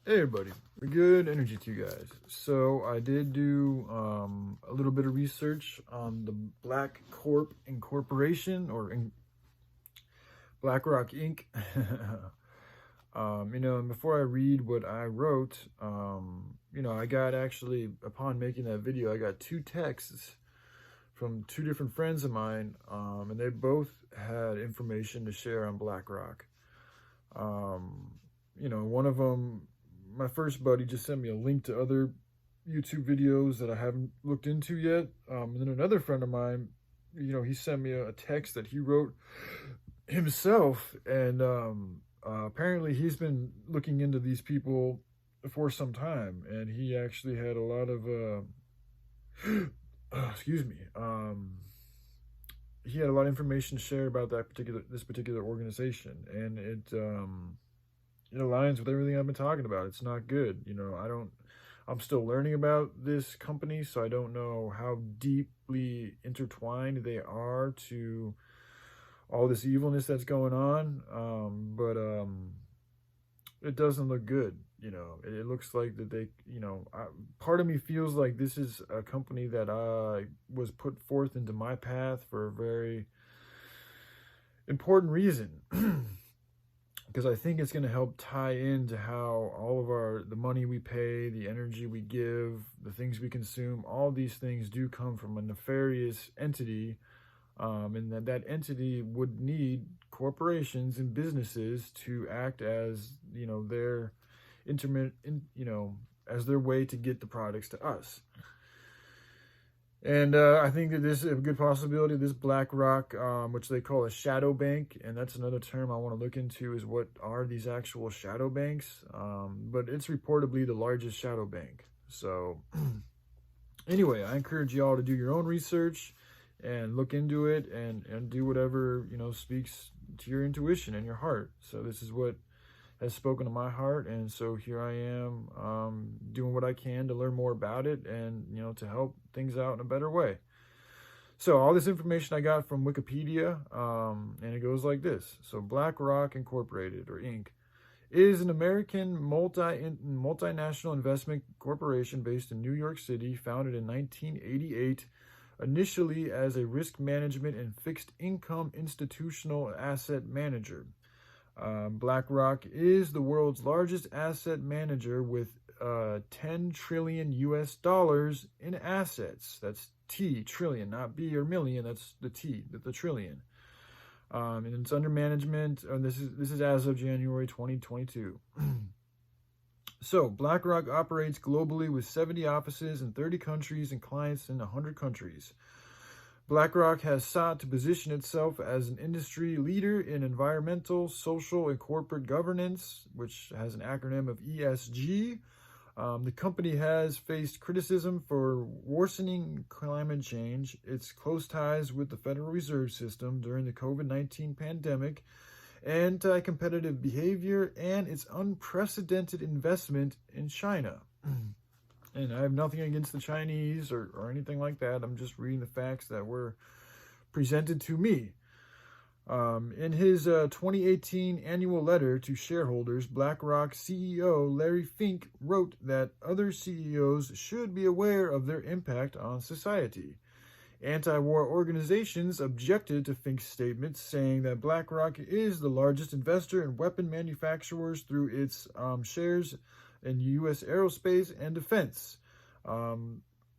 Hey everybody, good energy to you guys. So I did do a little bit of research on the Black Corp Incorporation or BlackRock Inc. And before I read what I wrote, I got actually, upon making that video, I got two texts from two different friends of mine, and they both had information to share on BlackRock. One of them, my first buddy, just sent me a link to other YouTube videos that I haven't looked into yet. And then another friend of mine, he sent me a text that he wrote himself. And apparently he's been looking into these people for some time. And he actually had a lot of, he had a lot of information to share about this particular organization. And it aligns with everything I've been talking about. It's not good. I'm still learning about this company, so I don't know how deeply intertwined they are to all this evilness that's going on. But it doesn't look good. It looks like that they, part of me feels like this is a company that was put forth into my path for a very important reason. Because I think it's going to help tie into how all of the money we pay, the energy we give, the things we consume, all these things do come from a nefarious entity, and that entity would need corporations and businesses to act as, their as their way to get the products to us. And I think that this is a good possibility. This BlackRock, which they call a shadow bank, and that's another term I want to look into, is what are these actual shadow banks? But it's reportedly the largest shadow bank. So anyway, I encourage y'all to do your own research and look into it and do whatever, speaks to your intuition and your heart. So this is what has spoken to my heart, and so here I am doing what I can to learn more about it and to help things out in a better way. So all this information I got from Wikipedia, and it goes like this. So BlackRock Incorporated, or Inc., is an American multinational investment corporation based in New York City, founded in 1988, initially as a risk management and fixed income institutional asset manager. BlackRock is the world's largest asset manager with 10 trillion US dollars in assets. That's T, trillion, not B or million. That's the T, the trillion. And it's under management. And this is as of January 2022. So BlackRock operates globally with 70 offices in 30 countries and clients in 100 countries. BlackRock has sought to position itself as an industry leader in environmental, social, and corporate governance, which has an acronym of ESG. The company has faced criticism for worsening climate change, its close ties with the Federal Reserve System during the COVID-19 pandemic, anti-competitive behavior, and its unprecedented investment in China. And I have nothing against the Chinese or anything like that. I'm just reading the facts that were presented to me. In his 2018 annual letter to shareholders, BlackRock CEO Larry Fink wrote that other CEOs should be aware of their impact on society. Anti-war organizations objected to Fink's statement, saying that BlackRock is the largest investor in weapon manufacturers through its shares in U.S. aerospace and defense.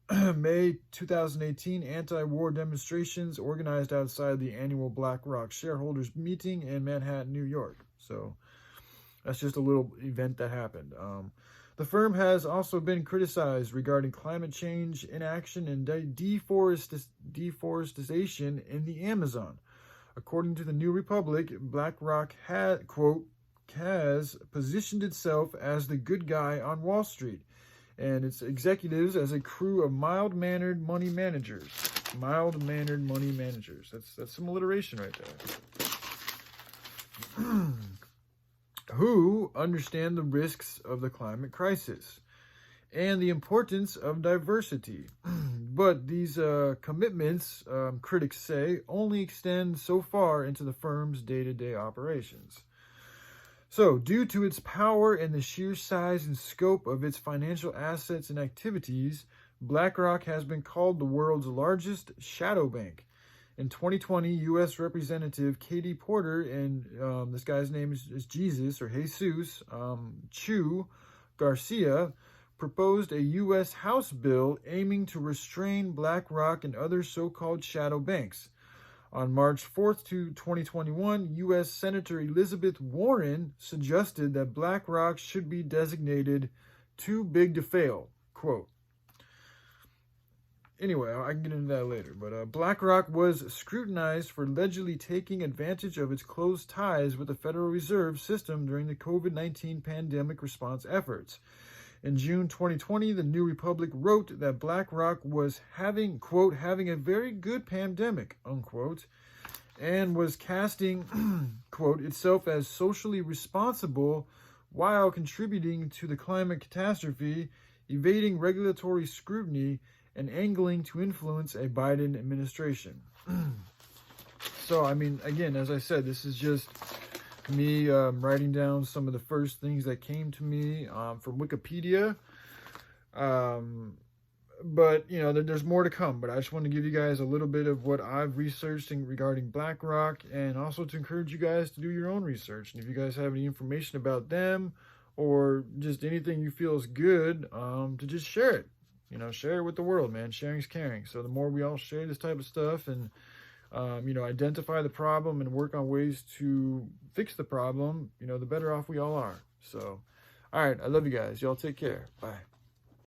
May 2018, anti-war demonstrations organized outside the annual BlackRock shareholders meeting in Manhattan, New York. So that's just a little event that happened. The firm has also been criticized regarding climate change inaction and deforestation in the Amazon. According to the New Republic, BlackRock had, quote, has positioned itself as the good guy on Wall Street and its executives as a crew of mild-mannered money managers. Mild-mannered money managers. That's some alliteration right there. Who understand the risks of the climate crisis and the importance of diversity. But these commitments, critics say, only extend so far into the firm's day-to-day operations. So, due to its power and the sheer size and scope of its financial assets and activities, BlackRock has been called the world's largest shadow bank. In 2020, U.S. Representative Katie Porter and this guy's name is Jesus or Jesus Chu Garcia proposed a U.S. House bill aiming to restrain BlackRock and other so-called shadow banks. On March 4th, 2021, U.S. Senator Elizabeth Warren suggested that BlackRock should be designated too big to fail. Quote. Anyway, I can get into that later. But BlackRock was scrutinized for allegedly taking advantage of its close ties with the Federal Reserve System during the COVID-19 pandemic response efforts. In June 2020, the New Republic wrote that BlackRock was having, quote, having a very good pandemic, unquote, and was casting, quote, itself as socially responsible while contributing to the climate catastrophe, evading regulatory scrutiny, and angling to influence a Biden administration. So, I mean, again, as I said, this is just me writing down some of the first things that came to me from Wikipedia. But, you know, there's more to come. But I just want to give you guys a little bit of what I've researched regarding BlackRock, and also to encourage you guys to do your own research. And if you guys have any information about them or just anything you feel is good, to just share it. You know, share it with the world, man. Sharing's caring. So the more we all share this type of stuff and you know, identify the problem and work on ways to fix the problem, you know, the better off we all are. So, all right, I love you guys. Y'all take care. Bye.